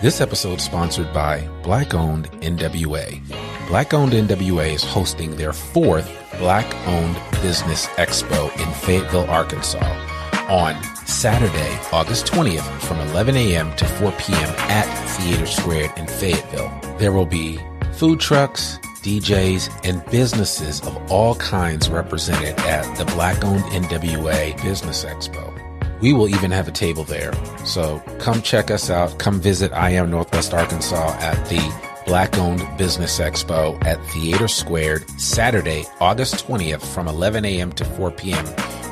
This episode is sponsored by Black-Owned NWA. Black-Owned NWA is hosting their fourth Black-Owned Business Expo in Fayetteville, Arkansas on Saturday, August 20th from 11 a.m. to 4 p.m. at Theater Squared in Fayetteville. There will be food trucks, DJs, and businesses of all kinds represented at the Black-Owned NWA Business Expo. We will even have a table there. So come check us out. Come visit I Am Northwest Arkansas at the Black-Owned Business Expo at Theater Squared, Saturday, August 20th from 11 a.m. to 4 p.m.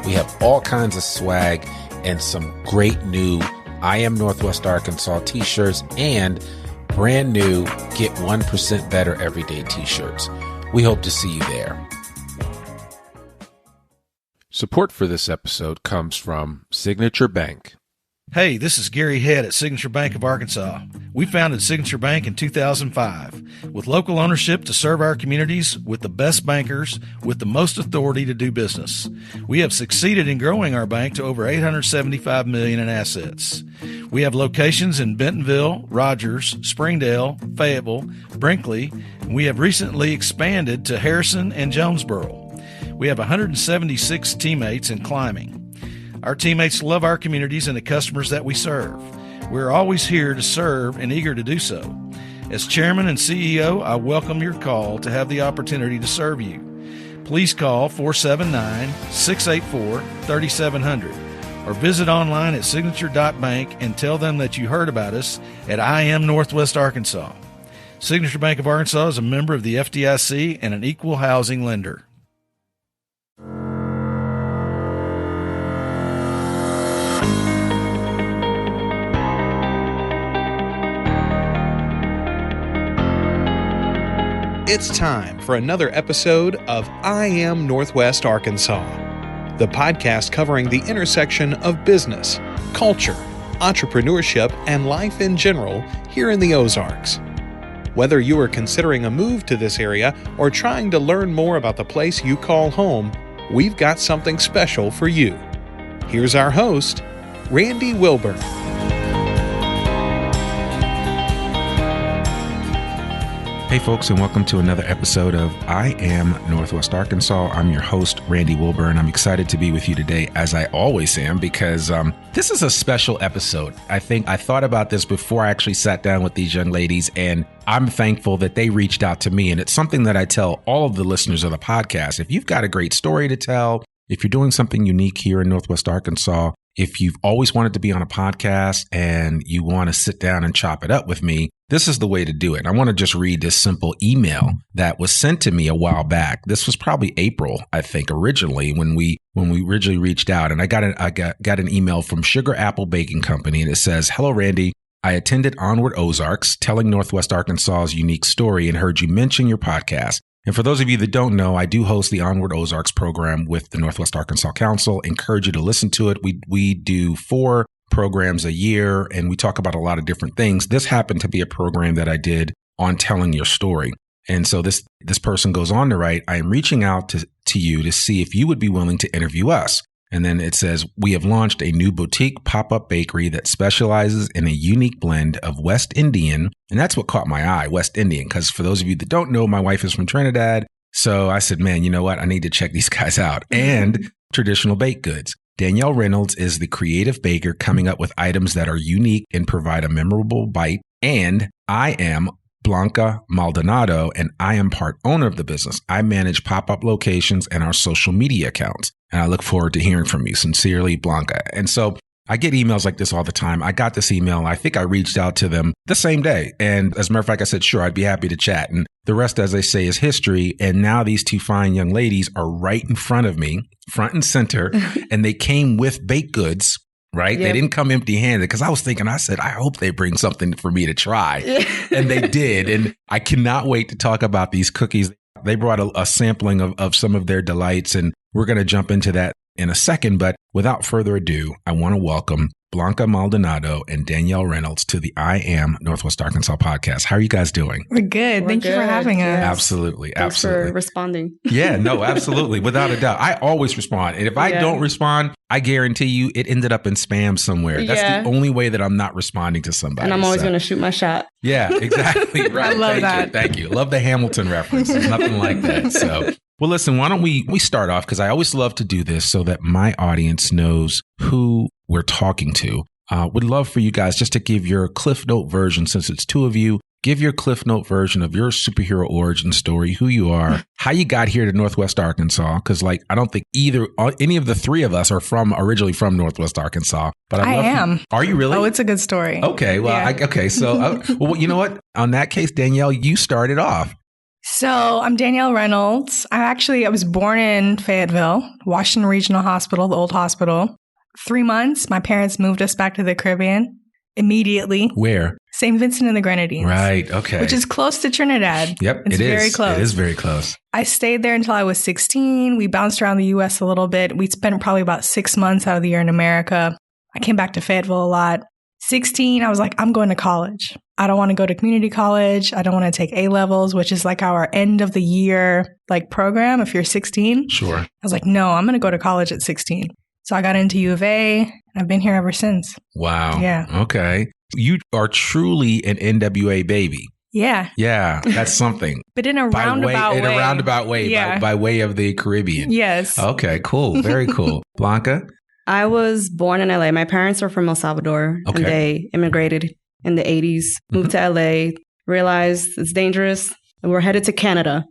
We have all kinds of swag and some great new I Am Northwest Arkansas t-shirts and brand new Get 1% Better Everyday t-shirts. We hope to see you there. Support for this episode comes from Signature Bank. Hey, this is Gary Head at Signature Bank of Arkansas. We founded Signature Bank in 2005 with local ownership to serve our communities with the best bankers with the most authority to do business. We have succeeded in growing our bank to over $875 million in assets. We have locations in Bentonville, Rogers, Springdale, Fayetteville, Brinkley, and we have recently expanded to Harrison and Jonesboro. We have 176 teammates in climbing. Our teammates love our communities and the customers that we serve. We're always here to serve and eager to do so. As Chairman and CEO, I welcome your call to have the opportunity to serve you. Please call 479-684-3700 or visit online at signature.bank and tell them that you heard about us at I Am Northwest Arkansas. Signature Bank of Arkansas is a member of the FDIC and an equal housing lender. It's time for another episode of I Am Northwest Arkansas, the podcast covering the intersection of business, culture, entrepreneurship, and life in general here in the Ozarks. Whether you are considering a move to this area or trying to learn more about the place you call home, we've got something special for you. Here's our host, Randy Wilburn. Hey folks, and welcome to another episode of I Am Northwest Arkansas. I'm your host, Randy Wilburn. I'm excited to be with you today, as I always am, because this is a special episode. I think I thought about this before I actually sat down with these young ladies, and I'm thankful that they reached out to me. And it's something that I tell all of the listeners of the podcast. If you've got a great story to tell, if you're doing something unique here in Northwest Arkansas, if you've always wanted to be on a podcast and you want to sit down and chop it up with me, this is the way to do it. I want to just read this simple email that was sent to me a while back. This was probably April, I think, originally when we originally reached out. And I got an email from Sugar Apple Baking Company, and it says, "Hello, Randy. I attended Onward Ozarks, telling Northwest Arkansas's unique story, and heard you mention your podcast. And for those of you that don't know, I do host the Onward Ozarks program with the Northwest Arkansas Council. Encourage you to listen to it. We do 4 programs a year, and we talk about a lot of different things. This happened to be a program that I did on telling your story. And so this person goes on to write, I am reaching out to you to see if you would be willing to interview us. And then it says, we have launched a new boutique pop-up bakery that specializes in a unique blend of West Indian. And that's what caught my eye, West Indian, because for those of you that don't know, my wife is from Trinidad. So I said, man, you know what? I need to check these guys out. And traditional baked goods. Danielle Reynolds is the creative baker coming up with items that are unique and provide a memorable bite. And I am Blanca Maldonado, and I am part owner of the business. I manage pop-up locations and our social media accounts. And I look forward to hearing from you. Sincerely, Blanca. And so I get emails like this all the time. I got this email. I think I reached out to them the same day. And as a matter of fact, I said, sure, I'd be happy to chat. And the rest, as they say, is history. And now these 2 fine young ladies are right in front of me, front and center. And they came with baked goods, right? Yep. They didn't come empty handed, because I was thinking, I said, I hope they bring something for me to try. And they did. And I cannot wait to talk about these cookies. They brought a sampling of some of their delights, and we're going to jump into that in a second. But without further ado, I want to welcome Blanca Maldonado and Danielle Reynolds to the I Am Northwest Arkansas podcast. How are you guys doing? We're good. Thank you for having us. Absolutely. Thanks for responding. Yeah, no, absolutely. Without a doubt. I always respond. And if I don't respond, I guarantee you it ended up in spam somewhere. That's the only way that I'm not responding to somebody. And I'm always going to shoot my shot. Yeah, exactly. Right. I love that. Thank you. Love the Hamilton reference. There's nothing like that. So, well, listen, why don't we start off, because I always love to do this so that my audience knows who we're talking to. Would love for you guys just to give your Cliff Note version, since it's two of you. Give your Cliff Note version of your superhero origin story, who you are, how you got here to Northwest Arkansas. Because, I don't think any of the three of us are originally from Northwest Arkansas. But I am. Are you really? Oh, it's a good story. Okay. Well, yeah. So, well, you know what? On that case, Danielle, you started off. So I'm Danielle Reynolds. I was born in Fayetteville, Washington Regional Hospital, the old hospital. 3 months, my parents moved us back to the Caribbean immediately. Where? St. Vincent and the Grenadines. Right. Okay. Which is close to Trinidad. Yep. It's very close. It is very close. I stayed there until I was 16. We bounced around the U.S. a little bit. We spent probably about 6 months out of the year in America. I came back to Fayetteville a lot. 16, I was like, I'm going to college. I don't want to go to community college. I don't want to take A-levels, which is like our end of the year program if you're 16. Sure. I was like, no, I'm going to go to college at 16. So I got into U of A. I've been here ever since. Wow. Yeah. Okay. You are truly an NWA baby. Yeah. Yeah. That's something. But in a roundabout way. In a roundabout way. Yeah. By way of the Caribbean. Yes. Okay. Cool. Very cool. Blanca? I was born in LA. My parents are from El Salvador. Okay. And they immigrated in the 80s, moved to LA, realized it's dangerous, and we're headed to Canada.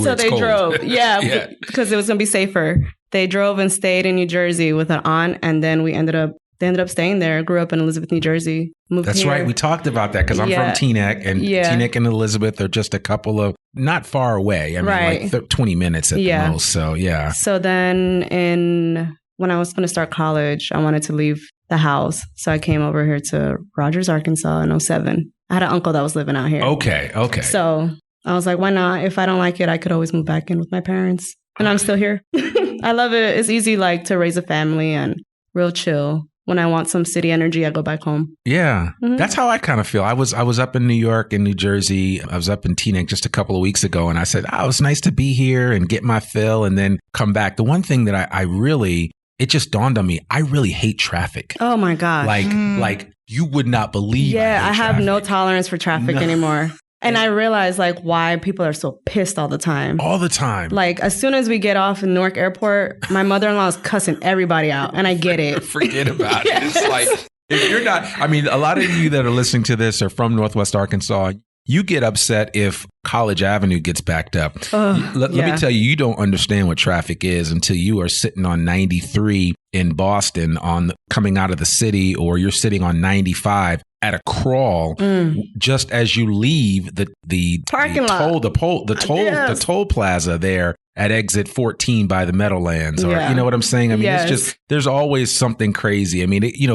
So they drove. Yeah. Because it was going to be safer. They drove and stayed in New Jersey with an aunt, and then they ended up staying there. Grew up in Elizabeth, New Jersey. Moved That's here. right. We talked about that because I'm from Teaneck, and Teaneck and Elizabeth are just a couple of, not far away. I mean, 20 minutes at the most. So, yeah. So then when I was going to start college, I wanted to leave the house. So I came over here to Rogers, Arkansas in 2007. I had an uncle that was living out here. Okay. So I was like, why not? If I don't like it, I could always move back in with my parents. And I'm still here. I love it. It's easy to raise a family and real chill. When I want some city energy, I go back home. Yeah. Mm-hmm. That's how I kind of feel. I was up in New York and New Jersey. I was up in Teaneck just a couple of weeks ago, and I said, it was nice to be here and get my fill and then come back. The one thing that I really, it just dawned on me, I really hate traffic. Oh my gosh. Like you would not believe. Yeah, I have no tolerance for traffic anymore. And I realize why people are so pissed all the time. All the time. As soon as we get off in Newark Airport, my mother-in-law is cussing everybody out. And I get it. Forget about it. It's if you're not, a lot of you that are listening to this are from Northwest Arkansas. You get upset if College Avenue gets backed up. Let me tell you, you don't understand what traffic is until you are sitting on 93 in Boston coming out of the city, or you're sitting on 95 at a crawl just as you leave the parking lot, the toll plaza there at exit 14 by the Meadowlands, or you know what I'm saying? It's just, there's always something crazy.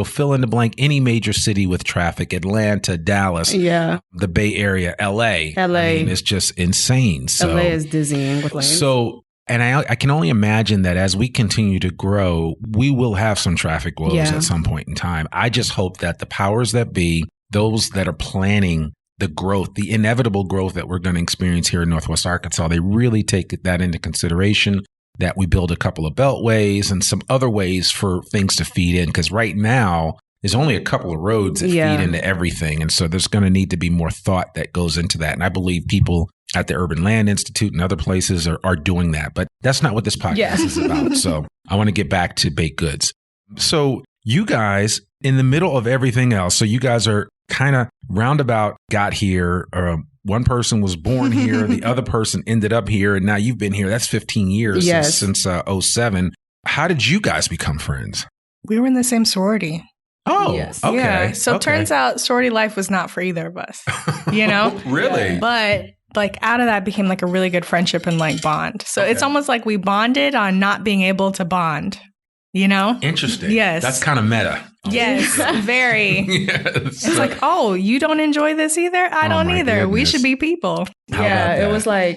Fill in the blank, any major city with traffic, Atlanta, Dallas, the Bay Area, LA. It's just insane. So LA is dizzying with lanes. So, and I can only imagine that as we continue to grow, we will have some traffic woes at some point in time. I just hope that the powers that be, those that are planning the growth, the inevitable growth that we're going to experience here in Northwest Arkansas, they really take that into consideration, that we build a couple of beltways and some other ways for things to feed in. Because right now, there's only a couple of roads that feed into everything. And so there's going to need to be more thought that goes into that. And I believe people at the Urban Land Institute and other places are doing that. But that's not what this podcast is about. So I want to get back to baked goods. So you guys, in the middle of everything else, so you guys are kind of roundabout got here. One person was born here. The other person ended up here. And now you've been here. That's 15 years since 2007. How did you guys become friends? We were in the same sorority. Oh, yes. Okay. Yeah. So it turns out sorority life was not for either of us, Really? But out of that became a really good friendship and bond. So it's almost like we bonded on not being able to bond, Interesting. Yes. That's kind of meta. Yes. Very. Yes. It's you don't enjoy this either? I don't either. Goodness. We should be people. It was I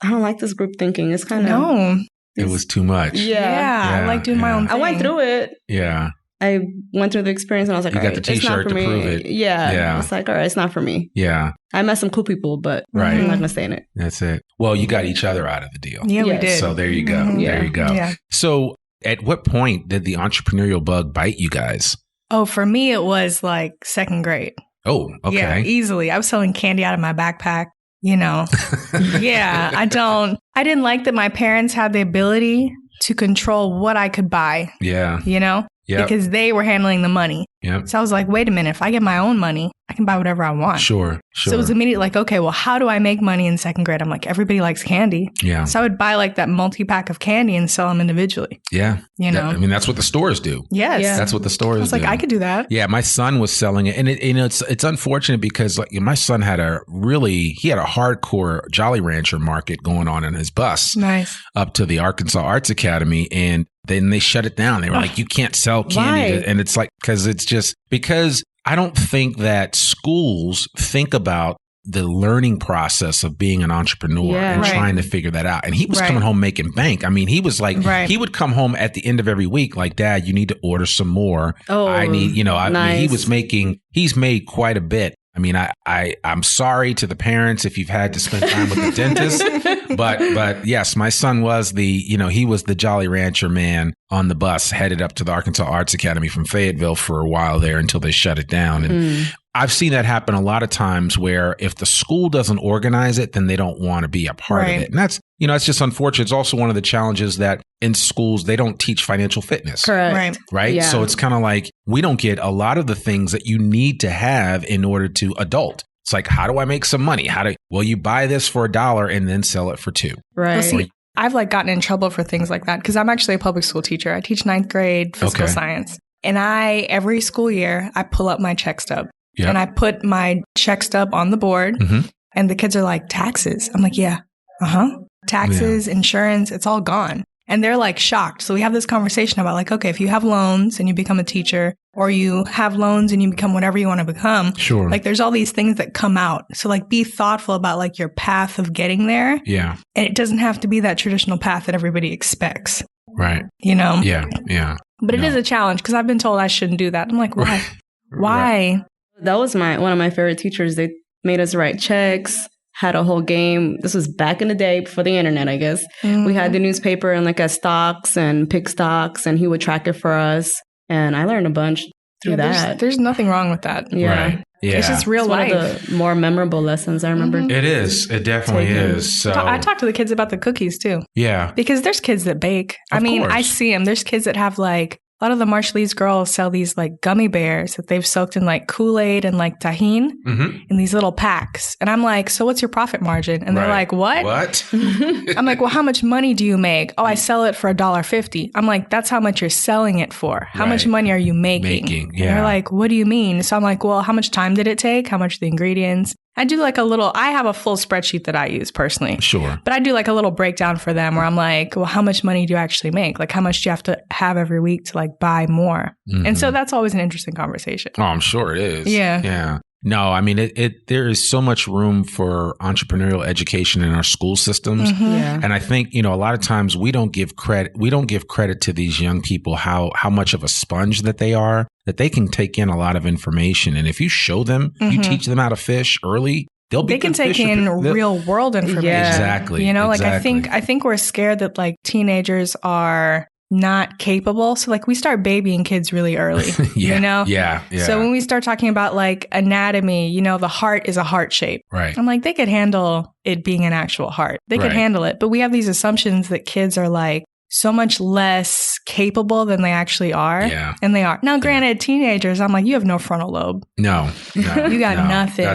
don't like this group thinking. It's kind of... No. It was too much. Yeah. I like doing my own thing. I went through it. Yeah. I went through the experience and I was like, you all got right, the it's not T-shirt for to me. prove it. Yeah. It's like, all right, it's not for me. Yeah. I met some cool people, but I'm not going to stay in it. That's it. Well, you got each other out of the deal. Yeah, we did. So there you go. There you go. Yeah. So at what point did the entrepreneurial bug bite you guys? Oh, for me, it was like second grade. Oh, okay. Yeah, easily. I was selling candy out of my backpack, you know. Yeah, I didn't like that my parents had the ability to control what I could buy. Yeah. You know? Yep. Because they were handling the money. Yep. So I was like, wait a minute, if I get my own money, I can buy whatever I want. Sure. So it was immediately like, okay, well, how do I make money in second grade? I'm like, everybody likes candy. Yeah. So I would buy like that multi-pack of candy and sell them individually. Yeah. You know? I mean, that's what the stores do. Yes. Yeah. That's what the stores do. I was like, I could do that. Yeah, my son was selling it, and it's unfortunate because like my son had a hardcore Jolly Rancher market going on in his bus. Nice. Up to the Arkansas Arts Academy, and then they shut it down. They were like, you can't sell candy, and it's like because I don't think that schools think about the learning process of being an entrepreneur and trying to figure that out. And he was coming home making bank. I mean, he was like, he would come home at the end of every week, like, Dad, you need to order some more. Oh, I need, nice. I mean, he's made quite a bit. I mean, I'm sorry to the parents if you've had to spend time with the dentist, but yes, my son was he was the Jolly Rancher man on the bus headed up to the Arkansas Arts Academy from Fayetteville for a while there until they shut it down. And I've seen that happen a lot of times where if the school doesn't organize it, then they don't want to be a part of it. And that's, it's just unfortunate. It's also one of the challenges that in schools, they don't teach financial fitness. Correct. Right. Yeah. So it's kind of like we don't get a lot of the things that you need to have in order to adult. It's like, how do I make some money? You buy this for $1 and then sell it for $2. Right. Well, see, I've gotten in trouble for things like that because I'm actually a public school teacher. I teach 9th grade physical science. And every school year, I pull up my check stub. Yep. And I put my check stub on the board and the kids are like, taxes. I'm like, yeah. Taxes, insurance, it's all gone. And they're like shocked. So we have this conversation about like, okay, if you have loans and you become a teacher or you have loans and you become whatever you want to become. Sure. Like there's all these things that come out. So like be thoughtful about like your path of getting there. Yeah. And it doesn't have to be that traditional path that everybody expects. Right. Yeah. Yeah. But it is a challenge because I've been told I shouldn't do that. I'm like, why? Why? Right. That was one of my favorite teachers. They made us write checks. Had a whole game. This was back in the day before the internet, I guess. We had the newspaper and like stocks and pick stocks, and he would track it for us. And I learned a bunch through that. There's nothing wrong with that. Yeah. Right. Yeah. It's just real life. One of the more memorable lessons I remember. It is. It definitely is. So I talk to the kids about the cookies too. Yeah. Because there's kids that bake. Of course. I see them. There's kids that have like, a lot of the Marshallese girls sell these like gummy bears that they've soaked in like Kool-Aid and like tahini in these little packs. And I'm like, so what's your profit margin? And they're like, what? What? I'm like, well, how much money do you make? Oh, I sell it for $1.50. I'm like, that's how much you're selling it for. How much money are you making? Yeah. And they're like, what do you mean? So I'm like, well, how much time did it take? How much are the ingredients? I do like I have a full spreadsheet that I use personally. Sure. But I do like a little breakdown for them where I'm like, well, how much money do you actually make? Like how much do you have to have every week to like buy more? And so that's always an interesting conversation. Oh, I'm sure it is. Yeah. Yeah. No, I mean, there is so much room for entrepreneurial education in our school systems. Yeah. And I think, a lot of times we don't give credit to these young people, how much of a sponge that they are, that they can take in a lot of information. And if you show them, you teach them how to fish early, they can take in real world information. Yeah. Exactly. Like I think we're scared that like teenagers are not capable. So like we start babying kids really early, Yeah. So when we start talking about like anatomy, the heart is a heart shape. Right. I'm like, they could handle it being an actual heart. They could handle it. But we have these assumptions that kids are like so much less capable than they actually are. Yeah. And they are. Now, granted, teenagers, I'm like, you have no frontal lobe. No. You got nothing.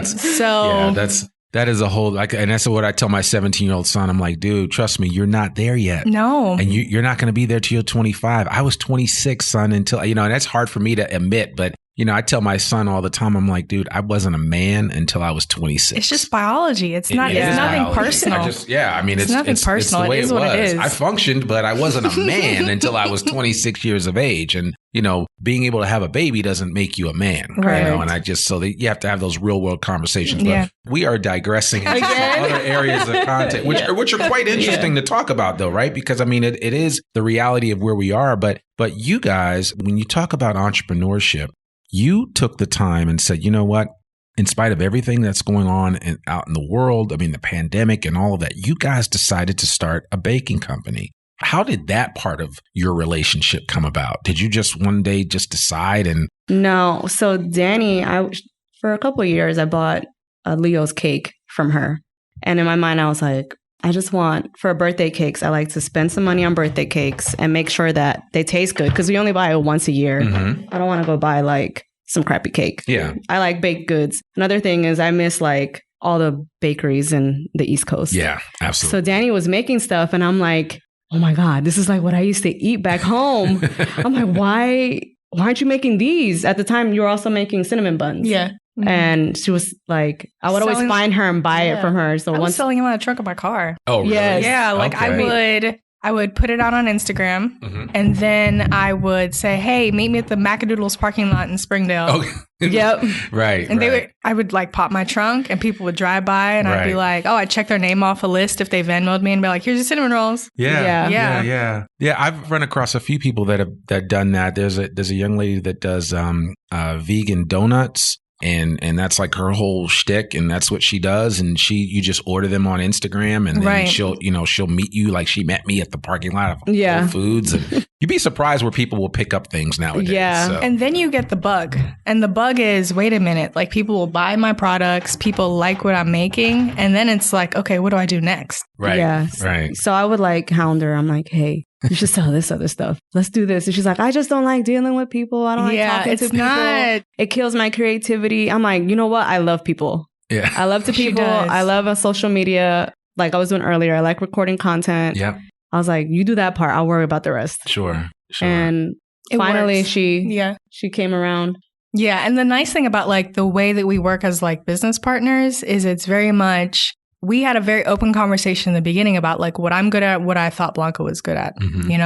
That is a whole, and that's what I tell my 17-year-old son. I'm like, dude, trust me, you're not there yet. No. And you're not going to be there till you're 25. I was 26, son, until, and that's hard for me to admit, but I tell my son all the time, I'm like, dude, I wasn't a man until I was 26. It's just biology. It's not. It's nothing personal. It's nothing personal. It is what it is. I functioned, but I wasn't a man until I was 26 years of age. And being able to have a baby doesn't make you a man, right? And you have to have those real world conversations. But we are digressing into other areas of content, which are quite interesting to talk about, though, right? Because it is the reality of where we are. But you guys, when you talk about entrepreneurship, you took the time and said, you know what? In spite of everything that's going on out in the world, the pandemic and all of that, you guys decided to start a baking company. How did that part of your relationship come about? Did you just one day just decide? No. So Danny, for a couple of years, I bought a Leo's cake from her. And in my mind, I was like, I just want, for birthday cakes, I like to spend some money on birthday cakes and make sure that they taste good. Because we only buy it once a year. Mm-hmm. I don't want to go buy some crappy cake. Yeah. I like baked goods. Another thing is I miss all the bakeries in the East Coast. Yeah, absolutely. So Danny was making stuff and I'm like, oh my God, this is like what I used to eat back home. I'm like, why aren't you making these? At the time, you were also making cinnamon buns. Yeah. Mm-hmm. And she was like, I would always find her and buy it from her. So I was selling them on the trunk of my car. Oh, really? Yes. Yeah. Okay. I would put it out on Instagram and then I would say, hey, meet me at the Macadoodles parking lot in Springdale. Oh. Yep. Right. And I would pop my trunk and people would drive by and I'd be like, oh, I'd check their name off a list if they Venmo'd me and be like, here's your cinnamon rolls. Yeah. I've run across a few people that have done that. There's a young lady that does vegan donuts. And that's like her whole shtick, and that's what she does. And you just order them on Instagram, and then she'll meet you like she met me at the parking lot of Whole Foods. And you'd be surprised where people will pick up things nowadays. Yeah, so. And then you get the bug, and the bug is, wait a minute, like people will buy my products, people like what I'm making, and then it's like, okay, what do I do next? Right. Yeah. Right. So I would hound her. I'm like, hey, you should sell this other stuff. Let's do this. And she's like, I just don't like dealing with people. I don't like talking to people. It kills my creativity. I'm like, you know what? I love people. Yeah. I love people. I love social media. Like I was doing earlier. I like recording content. Yep. I was like, you do that part. I'll worry about the rest. Sure. And finally she came around. Yeah. And the nice thing about the way that we work as business partners is it's very much, we had a very open conversation in the beginning about what I'm good at, what I thought Blanca was good at,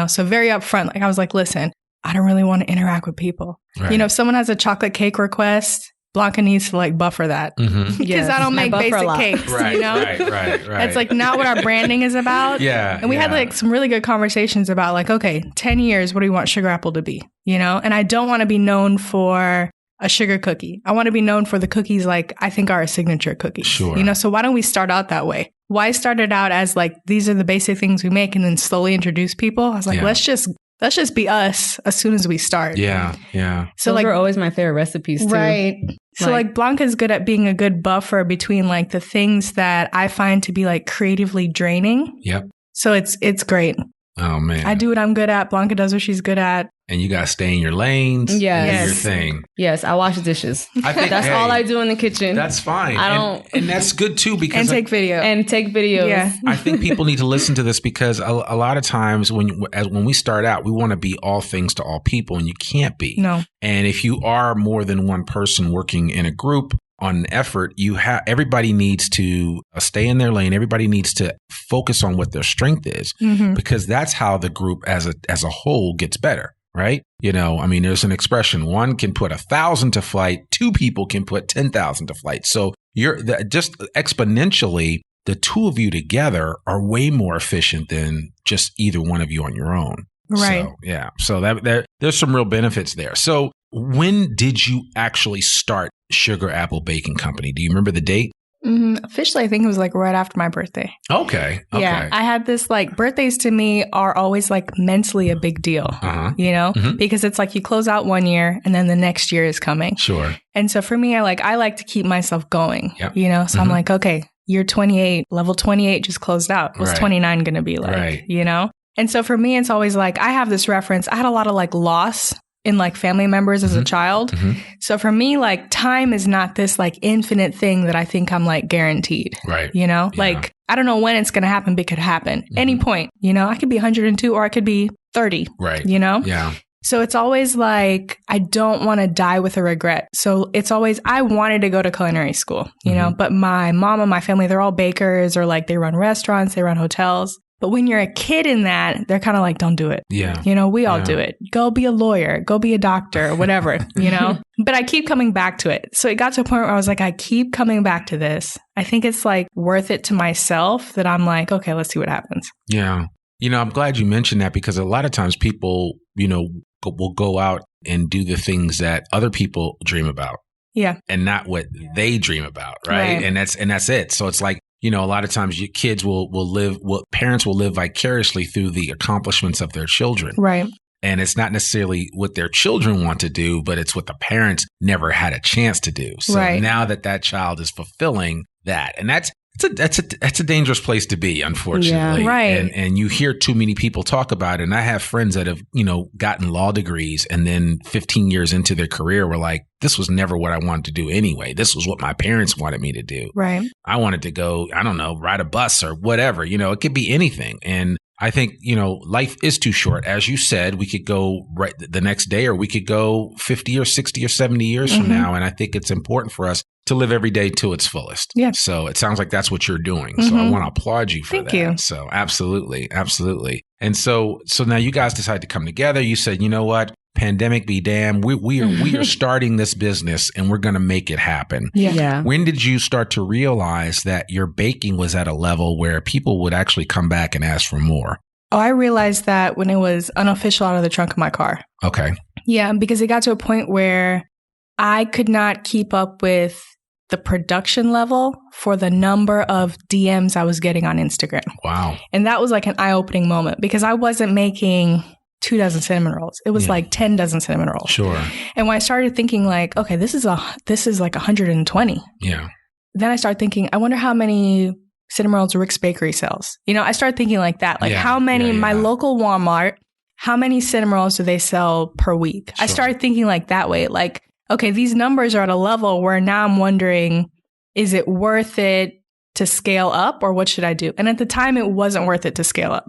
so very upfront. I was like, listen, I don't really want to interact with people. Right. If someone has a chocolate cake request, Blanca needs to buffer that because I don't make basic cakes, Right. It's not what our branding is about. Yeah. And we had some really good conversations about okay, 10 years, what do you want Sugar Apple to be? And I don't want to be known for a sugar cookie. I want to be known for the cookies I think are a signature cookie. Sure. So why don't we start out that way? Why start it out as these are the basic things we make and then slowly introduce people? I was like, let's just be us as soon as we start. Yeah. Yeah. So those were always my favorite recipes too. Right. So Blanca's good at being a good buffer between the things that I find to be creatively draining. Yep. So it's great. Oh man. I do what I'm good at. Blanca does what she's good at. And you got to stay in your lanes. Yes. Do your thing. Yes. I wash dishes. I think that's all I do in the kitchen. That's fine. And that's good too because. And take video. Yeah. I think people need to listen to this because a lot of times when we start out, we want to be all things to all people and you can't be. No. And if you are more than one person working in a group on an effort, everybody needs to stay in their lane. Everybody needs to focus on what their strength is because that's how the group as a whole gets better. Right? There's an expression, one can put 1,000 to flight, two people can put 10,000 to flight. So just exponentially, the two of you together are way more efficient than just either one of you on your own. Right. So, yeah. So there's some real benefits there. So when did you actually start Sugar Apple Baking Company? Do you remember the date? Officially, I think it was right after my birthday. Okay. Yeah. I had this birthdays to me are always mentally a big deal, because it's you close out one year and then the next year is coming. Sure. And so for me, I like to keep myself going, Yep. So I'm okay, year 28, level 28 just closed out. What's 29 going to be like, right. And so for me, it's always I have this reference. I had a lot of loss in family members as a child. So for me, time is not this infinite thing that I think I'm guaranteed. Right. I don't know when it's going to happen, but it could happen any point. I could be 102 or I could be 30. Right. Yeah. So it's always like, I don't want to die with a regret. So it's always, I wanted to go to culinary school, you know, but my mom and my family, they're all bakers or like they run restaurants, they run hotels. But when you're a kid in that, they're kind of like, don't do it. Yeah. You know, we all do it. Go be a lawyer, go be a doctor, whatever, you know? But I keep coming back to it. So it got to a point where I was like, I keep coming back to this. I think it's like worth it to myself that I'm like, okay, let's see what happens. Yeah. You know, I'm glad you mentioned that because a lot of times people, you know, will go out and do the things that other people dream about. Yeah. And not what they dream about. Right. And that's it. So it's like, you know, a lot of times your kids parents will live vicariously through the accomplishments of their children. Right. And it's not necessarily what their children want to do, but it's what the parents never had a chance to do. So now that child is fulfilling that, and that's a dangerous place to be, unfortunately. Yeah, right. And you hear too many people talk about it. And I have friends that have, you know, gotten law degrees and then 15 years into their career were like, this was never what I wanted to do anyway. This was what my parents wanted me to do. Right. I wanted to go, I don't know, ride a bus or whatever. You know, it could be anything. And I think, you know, life is too short. As you said, we could go right the next day or we could go 50 or 60 or 70 years from now. And I think it's important for us to live every day to its fullest. Yeah. So it sounds like that's what you're doing. So I want to applaud you for that. Thank you. So absolutely. Absolutely. And so now you guys decided to come together. You said, you know what? Pandemic be damned. We are starting this business and we're going to make it happen. Yeah. When did you start to realize that your baking was at a level where people would actually come back and ask for more? Oh, I realized that when it was unofficial out of the trunk of my car. Okay. Yeah, because it got to a point where I could not keep up with the production level for the number of DMs I was getting on Instagram. Wow. And that was like an eye-opening moment because I wasn't making 2 dozen cinnamon rolls. It was like 10 dozen cinnamon rolls. Sure. And when I started thinking like, okay, this is like 120. Yeah. Then I started thinking, I wonder how many cinnamon rolls Rick's Bakery sells. You know, I started thinking like that. Like how many, my local Walmart, how many cinnamon rolls do they sell per week? Sure. I started thinking like that way. Like, okay, these numbers are at a level where now I'm wondering, is it worth it to scale up or what should I do? And at the time, it wasn't worth it to scale up.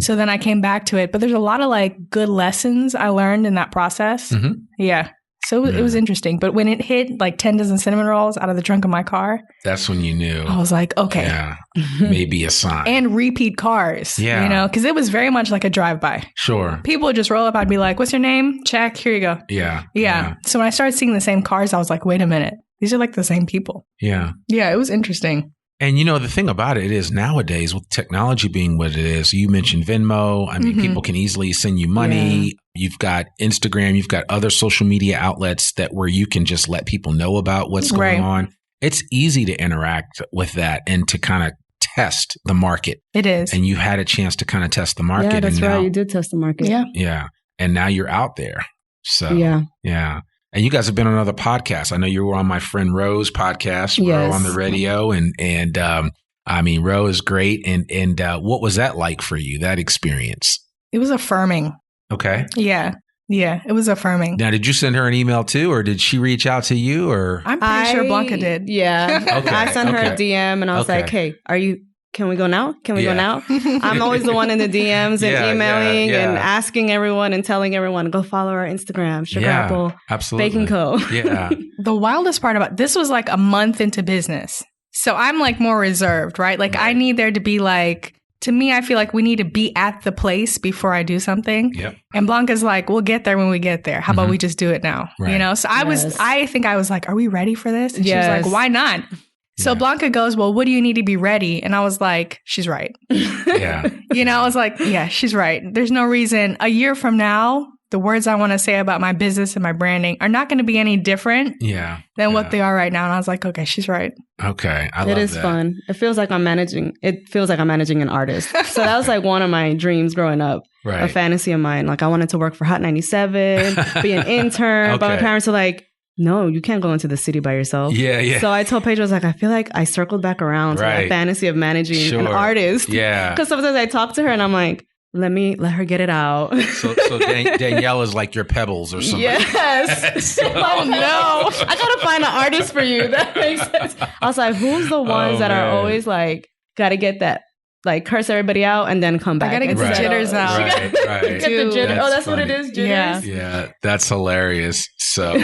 So then I came back to it. But there's a lot of like good lessons I learned in that process. Yeah. So it was interesting. But when it hit like 10 dozen cinnamon rolls out of the trunk of my car. That's when you knew. I was like, okay. Yeah. Maybe a sign. And repeat cars. Yeah. You know, because it was very much like a drive-by. Sure. People would just roll up. I'd be like, what's your name? Check. Here you go. Yeah. So when I started seeing the same cars, I was like, wait a minute. These are like the same people. Yeah. Yeah. It was interesting. And, you know, the thing about it is nowadays with technology being what it is, you mentioned Venmo. I mean, people can easily send you money. Yeah. You've got Instagram. You've got other social media outlets where you can just let people know about what's going on. It's easy to interact with that and to kind of test the market. It is. And you had a chance to kind of test the market. Yeah, that's right. You did test the market. Yeah. Yeah. And now you're out there. So, yeah. And you guys have been on other podcasts. I know you were on my friend Ro's podcast, Ro on the radio. And I mean, Ro is great. And what was that like for you, that experience? It was affirming. Okay. Yeah. Yeah. It was affirming. Now, did you send her an email too, or did she reach out to you? Or I'm pretty sure Blanca did. Yeah. Okay. I sent her a DM and I was like, hey, can we go now? Can we go now? I'm always the one in the DMs and emailing and asking everyone and telling everyone, go follow our Instagram, Sugar Apple Baking Co. Yeah. The wildest part about this was like a month into business. So I'm like more reserved, right? Like I need there to be like, to me, I feel like we need to be at the place before I do something. Yep. And Blanca's like, we'll get there when we get there. How about we just do it now? Right. You know? So I think I was like, are we ready for this? And she was like, why not? So Blanca goes, well, what do you need to be ready? And I was like, she's right. Yeah. You know, I was like, yeah, she's right. There's no reason. A year from now, the words I want to say about my business and my branding are not going to be any different than what they are right now. And I was like, okay, she's right. Okay. I love it. It is fun. It feels like I'm managing an artist. So that was like one of my dreams growing up, a fantasy of mine. Like I wanted to work for Hot 97, be an intern, but my parents were like, no, you can't go into the city by yourself. Yeah. So I told Pedro, I was like, I feel like I circled back around to that fantasy of managing an artist. Yeah. Because sometimes I talk to her and I'm like, let her get it out. So Danielle is like your Pebbles or something. Yes. Oh no. I gotta find an artist for you. That makes sense. I was like, who's the ones that are always like, gotta get that like curse everybody out and then come back. I gotta get the jitters out. Right. Get the jitters. Oh, that's funny. What it is. Jitters. Yeah, that's hilarious. So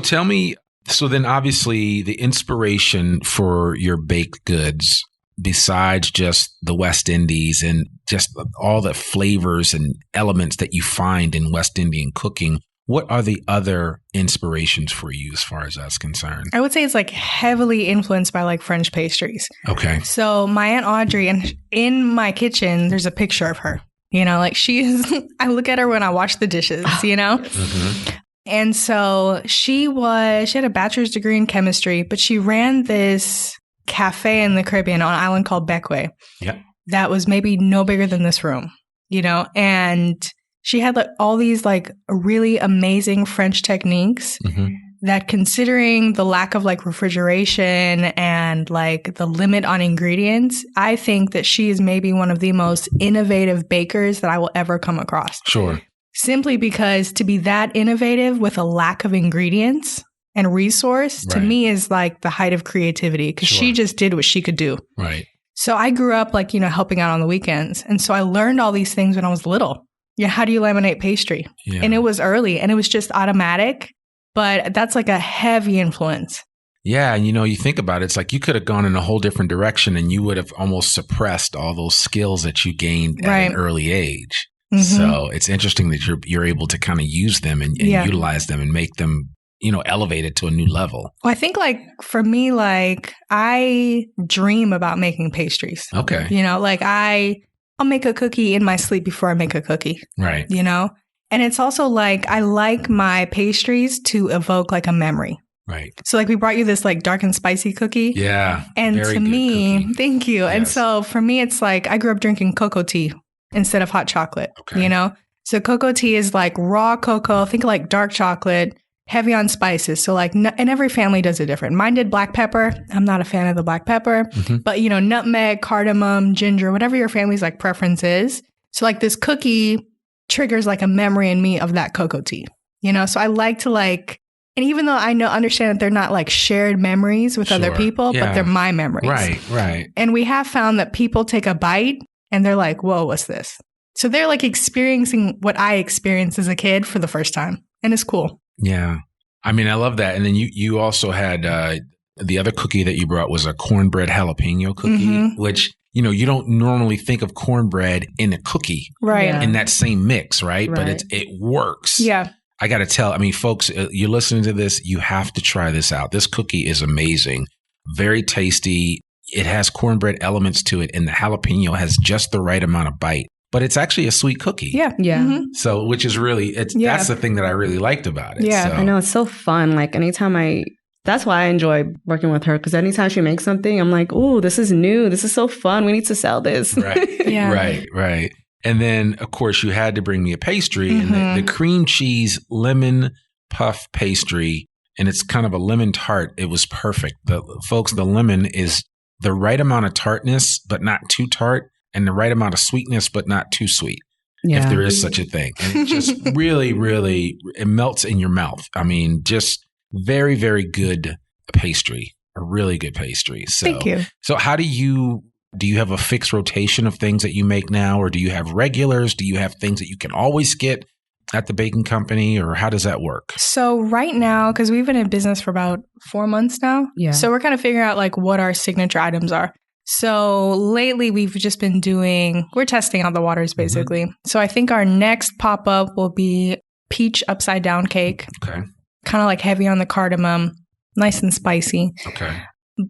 tell me. So then, obviously, the inspiration for your baked goods, besides just the West Indies and just all the flavors and elements that you find in West Indian cooking, what are the other inspirations for you as far as that's concerned? I would say it's like heavily influenced by like French pastries. Okay. So my Aunt Audrey, and in my kitchen, there's a picture of her. You know, like I look at her when I wash the dishes, you know? Mm-hmm. And so she had a bachelor's degree in chemistry, but she ran this cafe in the Caribbean on an island called Bequia. Yeah. That was maybe no bigger than this room, you know? And she had like all these like really amazing French techniques that, considering the lack of like refrigeration and like the limit on ingredients, I think that she is maybe one of the most innovative bakers that I will ever come across. Sure. Simply because to be that innovative with a lack of ingredients and resource, to me, is like the height of creativity, because she just did what she could do. Right. So I grew up like, you know, helping out on the weekends. And so I learned all these things when I was little. Yeah, how do you laminate pastry? Yeah. And it was early and it was just automatic, but that's like a heavy influence. Yeah. And, you know, you think about it, it's like you could have gone in a whole different direction and you would have almost suppressed all those skills that you gained at an early age. Mm-hmm. So it's interesting that you're able to kind of use them and utilize them and make them, you know, elevated to a new level. Well, I think like for me, like I dream about making pastries. Okay. You know, like I'll make a cookie in my sleep before I make a cookie. Right. You know, and it's also like I like my pastries to evoke like a memory. Right. So like we brought you this like dark and spicy cookie. Yeah. And to me, cookie. Thank you. Yes. And so for me, it's like I grew up drinking cocoa tea instead of hot chocolate, you know? So cocoa tea is like raw cocoa, think like dark chocolate, heavy on spices. So like, and every family does it different. Mine did black pepper. I'm not a fan of the black pepper, but you know, nutmeg, cardamom, ginger, whatever your family's like preference is. So like this cookie triggers like a memory in me of that cocoa tea, you know? So I like to like, and even though I understand that they're not like shared memories with other people, but they're my memories. Right. And we have found that people take a bite and they're like, whoa, what's this? So they're like experiencing what I experienced as a kid for the first time. And it's cool. Yeah. I mean, I love that. And then you also had the other cookie that you brought was a cornbread jalapeno cookie, which, you know, you don't normally think of cornbread in a cookie. Right. In that same mix, right? But it works. Yeah. I got to tell, I mean, folks, you're listening to this, you have to try this out. This cookie is amazing. Very tasty. It has cornbread elements to it, and the jalapeno has just the right amount of bite. But it's actually a sweet cookie. Yeah. Yeah. So, which is really, that's the thing that I really liked about it. Yeah. So. I know. It's so fun. Like anytime that's why I enjoy working with her, because anytime she makes something, I'm like, oh, this is new. This is so fun. We need to sell this. Right. Yeah. Right. And then, of course, you had to bring me a pastry, and the cream cheese lemon puff pastry, and it's kind of a lemon tart. It was perfect. Folks, the lemon is the right amount of tartness, but not too tart, and the right amount of sweetness, but not too sweet, if there is such a thing. And it just really, really, it melts in your mouth. I mean, just very, very good pastry, a really good pastry. So, thank you. So how do you have a fixed rotation of things that you make now, or do you have regulars? Do you have things that you can always get at the baking company, or how does that work? So right now, because we've been in business for about 4 months now, so we're kind of figuring out like what our signature items are. So lately we've just been we're testing out the waters basically. So I think our next pop-up will be peach upside down cake. Okay. Kind of like heavy on the cardamom, nice and spicy. Okay.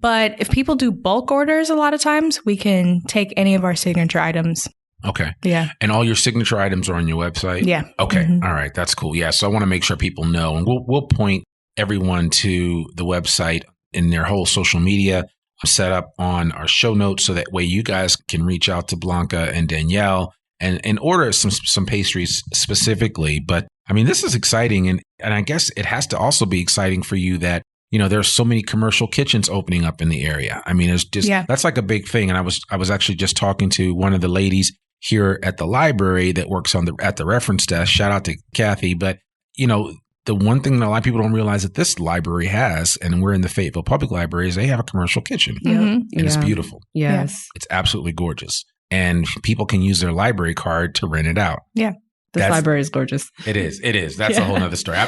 But if people do bulk orders, a lot of times we can take any of our signature items. Okay. Yeah. And all your signature items are on your website? Yeah. Okay. All right. That's cool. Yeah. So I want to make sure people know, and we'll point everyone to the website and their whole social media set up on our show notes, so that way you guys can reach out to Blanca and Danielle and order some pastries specifically. But I mean, this is exciting. And I guess it has to also be exciting for you that, you know, there's so many commercial kitchens opening up in the area. I mean, it's just, that's like a big thing. And I was actually just talking to one of the ladies here at the library that works at the reference desk. Shout out to Kathy. But, you know, the one thing that a lot of people don't realize that this library has, and we're in the Fayetteville Public Library, is they have a commercial kitchen. And it's beautiful. Yes. It's absolutely gorgeous. And people can use their library card to rent it out. Yeah. This library is gorgeous. It is. That's a whole nother story. I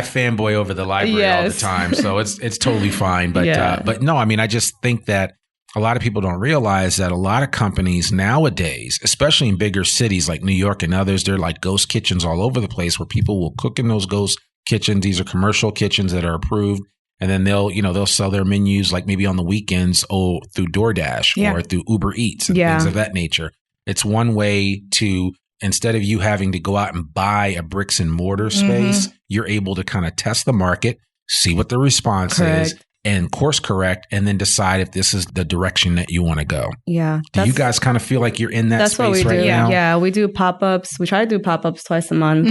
fanboy over the library all the time, so it's totally fine. But no, I mean, I just think that a lot of people don't realize that a lot of companies nowadays, especially in bigger cities like New York and others, they're like ghost kitchens all over the place where people will cook in those ghost kitchens. These are commercial kitchens that are approved. And then they'll sell their menus like maybe on the weekends through DoorDash or through Uber Eats and things of that nature. It's one way to, instead of you having to go out and buy a bricks and mortar space, you're able to kind of test the market, see what the response is, and course correct, and then decide if this is the direction that you want to go. Yeah. Do you guys kind of feel like you're in that space right now? Yeah, we do pop-ups. We try to do pop-ups twice a month.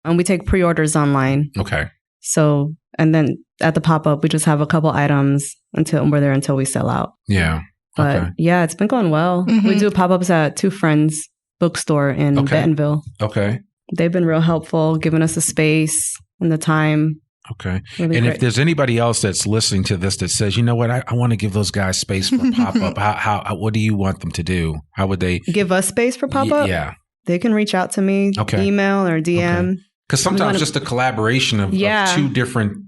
And we take pre-orders online. Okay. So, and then at the pop-up, we just have a couple items until we're there until we sell out. Yeah. But it's been going well. We do pop-ups at Two Friends bookstore in Bentonville. Okay. They've been real helpful, giving us the space and the time. Okay. Really and great. If there's anybody else that's listening to this that says, you know what, I want to give those guys space for pop-up, what do you want them to do? How would they give us space for pop-up? Yeah. They can reach out to me, email or DM. Because sometimes just a collaboration of two different,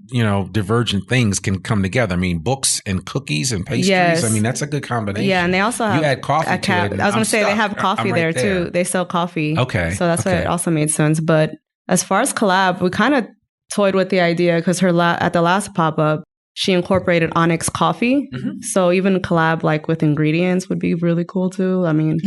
divergent things can come together. I mean, books and cookies and pastries. Yes. I mean, that's a good combination. Yeah, and they also have... You add coffee to it. I was going to say, they have coffee there, too. They sell coffee. Okay. So that's why it also made sense. But as far as collab, we kind of toyed with the idea because at the last pop-up, she incorporated Onyx coffee. So even collab like with ingredients would be really cool too. I mean,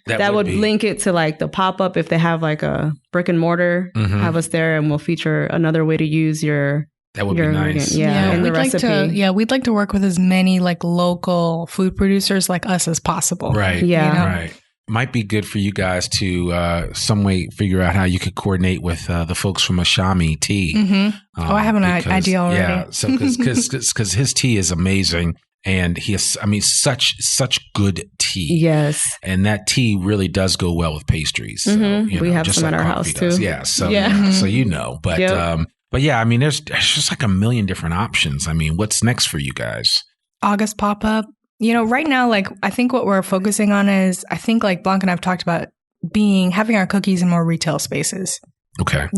that would link it to like the pop-up if they have like a brick and mortar, have us there and we'll feature another way to use your... That would be nice. Yeah, we'd like to. We'd like to work with as many like local food producers like us as possible. Right. Yeah. Right. Might be good for you guys to some way figure out how you could coordinate with the folks from Ashami Tea. I have an idea already. Yeah, so because his tea is amazing, and he has, I mean, such good tea. Yes, and that tea really does go well with pastries. So, we have some at our house too. Yeah, so but yeah, I mean, there's just like a million different options. I mean, what's next for you guys? August pop-up. Right now, like, I think what we're focusing on is, I think like Blanca and I've talked about having our cookies in more retail spaces. Okay.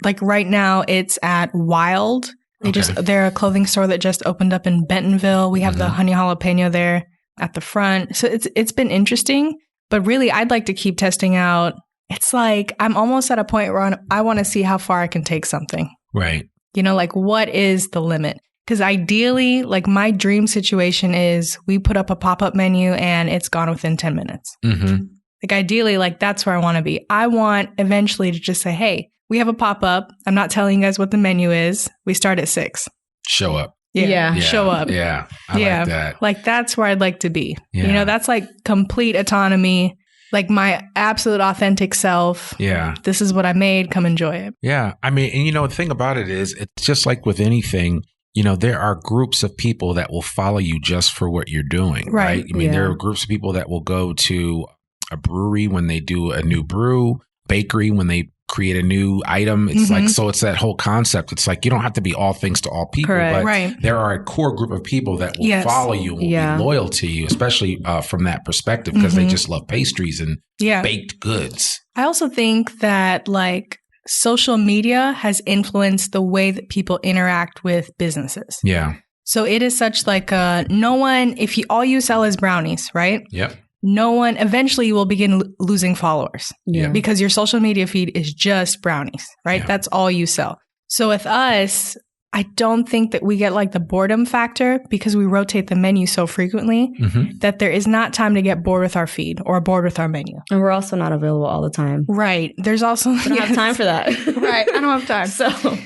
Like right now it's at Wild. They're a clothing store that just opened up in Bentonville. We have the honey jalapeno there at the front. So it's been interesting, but really I'd like to keep testing out. It's like, I'm almost at a point where I want to see how far I can take something. Right. Like what is the limit? Because ideally, like my dream situation is we put up a pop-up menu and it's gone within 10 minutes. Like ideally, like that's where I want to be. I want eventually to just say, hey, we have a pop-up. I'm not telling you guys what the menu is. We start at 6. Show up. Yeah. Show up. Yeah. I like that. Like that's where I'd like to be. Yeah. That's like complete autonomy. Like my absolute authentic self. Yeah. This is what I made. Come enjoy it. Yeah. I mean, and the thing about it is, it's just like with anything. There are groups of people that will follow you just for what you're doing, right? I mean, there are groups of people that will go to a brewery when they do a new brew, bakery when they create a new item. It's like, so it's that whole concept. It's like, you don't have to be all things to all people, but there are a core group of people that will follow you and will be loyal to you, especially from that perspective, because they just love pastries and baked goods. I also think that like, social media has influenced the way that people interact with businesses. Yeah. So it is such like no one, if all you sell is brownies, right? Yep. No one, eventually you will begin losing followers. Yeah. Because your social media feed is just brownies, right? Yeah. That's all you sell. So with us, I don't think that we get like the boredom factor because we rotate the menu so frequently that there is not time to get bored with our feed or bored with our menu. And we're also not available all the time. Right. There's also... I don't have time for that. Right. I don't have time.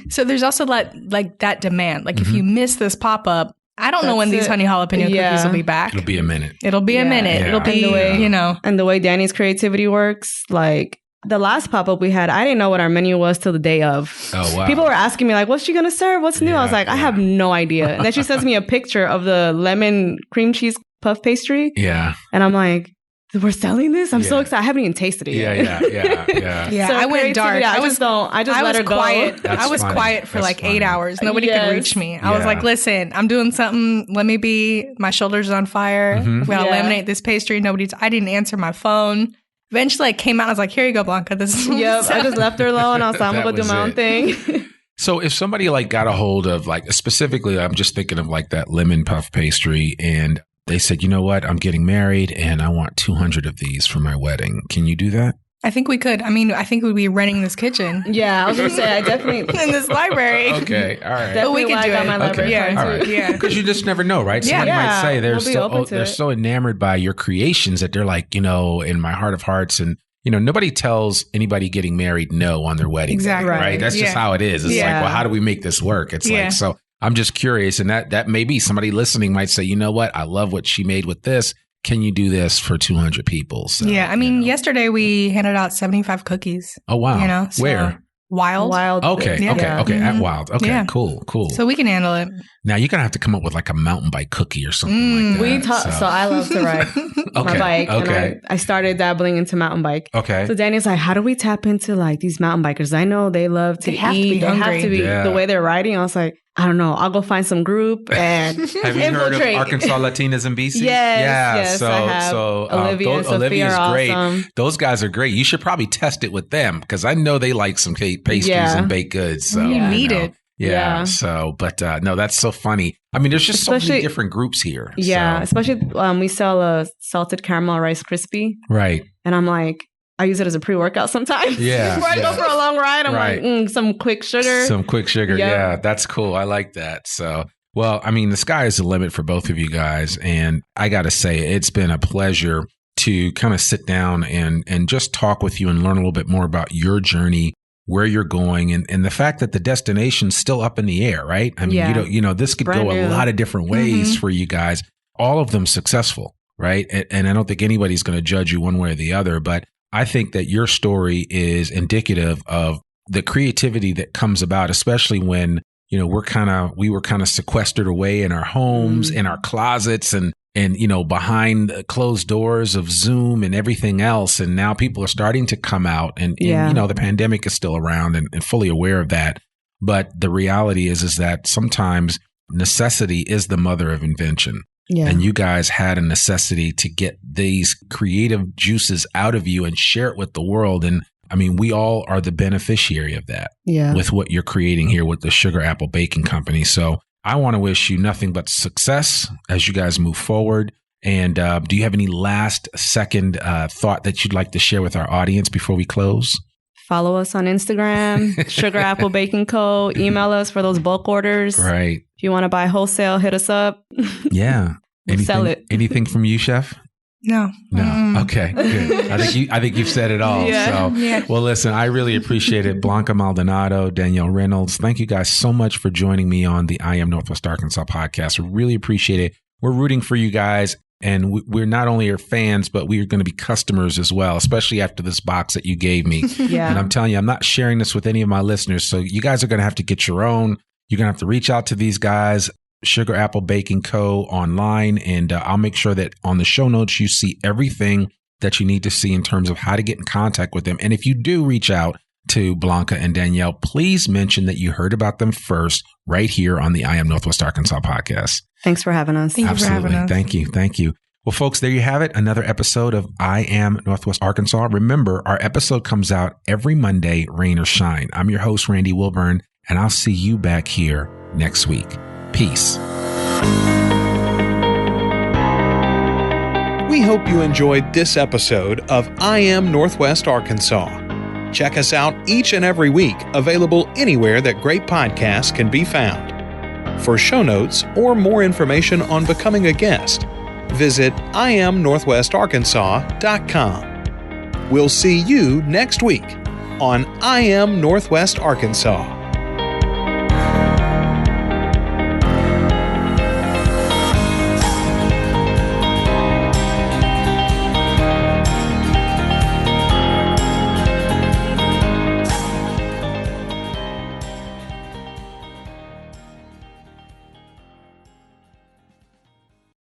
So there's also like that demand. Like if you miss this pop-up, I don't know when these honey jalapeno cookies will be back. It'll be a minute. It'll be a minute. Yeah. It'll be, And the way Danny's creativity works, like... The last pop-up we had, I didn't know what our menu was till the day of. Oh, wow. People were asking me, like, what's she going to serve? What's new? I was like, I have no idea. And then she sends me a picture of the lemon cream cheese puff pastry. Yeah. And I'm like, we're selling this? I'm so excited. I haven't even tasted it yet. Yeah, So I went dark. I just let her go. Quiet. That's I was funny. quiet for That's like funny. 8 hours. Nobody could reach me. I was like, listen, I'm doing something. Let me be. My shoulders on fire. We gotta laminate this pastry. I didn't answer my phone. Eventually, I came out. I was like, here you go, Blanca. This is I just left her alone. I was like, I'm gonna go do my own thing. So if somebody like got a hold of like specifically, I'm just thinking of like that lemon puff pastry, and they said, you know what, I'm getting married and I want 200 of these for my wedding. Can you do that? I think we could. I mean, I think we'd be renting this kitchen. Yeah, I was gonna say I definitely in this library. Okay, all right. Definitely we could do it. My library Yeah, all right. yeah. Because you just never know, right? Somebody might say they're so enamored by your creations that they're like, you know, in my heart of hearts, and you know, nobody tells anybody getting married no on their wedding day, right? That's just how it is. It's like, well, how do we make this work? It's like, so I'm just curious, and that may be somebody listening might say, you know what, I love what she made with this. Can you do this for 200 people? So, I mean, yesterday we handed out 75 cookies. Oh, wow. You know, so where? Wild. Okay. Yeah. Okay. At Wild. Okay. Yeah. Cool. So we can handle it. Now you're going to have to come up with like a mountain bike cookie or something like that. So I love to ride my bike. And I started dabbling into mountain bike. Okay. So Danny's like, how do we tap into like these mountain bikers? I know they love to eat. They have to be the way they're riding. I was like, I don't know. I'll go find some group and have you heard of Arkansas Latinas in BC? Yes. So, I have. Olivia and Olivia's Sophia great. Awesome. Those guys are great. You should probably test it with them because I know they like some pastries and baked goods. So you need it. Yeah. So, but no, that's so funny. I mean, there's just so many different groups here. Yeah. So. Especially we sell a salted caramel Rice Krispie. Right. And I'm like, I use it as a pre-workout sometimes. Yeah. Before I go for a long ride, I'm like, some quick sugar. Some quick sugar. Yep. Yeah. That's cool. I like that. So, well, I mean, the sky is the limit for both of you guys. And I got to say, it's been a pleasure to kind of sit down and just talk with you and learn a little bit more about your journey, where you're going, and the fact that the destination's still up in the air, right? I mean, you know, this could go a lot of different ways for you guys, all of them successful, right? And I don't think anybody's going to judge you one way or the other, but I think that your story is indicative of the creativity that comes about, especially when, you know, we were kind of sequestered away in our homes, in our closets, and you know, behind closed doors of Zoom and everything else. And now people are starting to come out, and you know, the pandemic is still around and fully aware of that. But the reality is that sometimes necessity is the mother of invention. Yeah. And you guys had a necessity to get these creative juices out of you and share it with the world. And I mean, we all are the beneficiary of that with what you're creating here with the Sugar Apple Baking Company. So I want to wish you nothing but success as you guys move forward. And do you have any last second thought that you'd like to share with our audience before we close? Follow us on Instagram, Sugar Apple Baking Co. Email us for those bulk orders. Right. If you want to buy wholesale, hit us up. Yeah. Sell it. Anything from you, Chef? No. Okay, good. I think you've said it all. Well, listen, I really appreciate it. Blanca Maldonado, Danielle Reynolds, thank you guys so much for joining me on the I Am Northwest Arkansas podcast. We really appreciate it. We're rooting for you guys. And we're not only your fans, but we are going to be customers as well, especially after this box that you gave me. And I'm telling you, I'm not sharing this with any of my listeners. So you guys are going to have to get your own. You're going to have to reach out to these guys, Sugar Apple Baking Co. online. And I'll make sure that on the show notes, you see everything that you need to see in terms of how to get in contact with them. And if you do reach out to Blanca and Danielle, please mention that you heard about them first right here on the I Am Northwest Arkansas podcast. Thanks for having us. Thank you for having us. Thank you. Well, folks, there you have it. Another episode of I Am Northwest Arkansas. Remember, our episode comes out every Monday, rain or shine. I'm your host, Randy Wilburn, and I'll see you back here next week. Peace. We hope you enjoyed this episode of I Am Northwest Arkansas. Check us out each and every week, available anywhere that great podcasts can be found. For show notes or more information on becoming a guest, visit IamNorthwestArkansas.com. We'll see you next week on I Am Northwest Arkansas.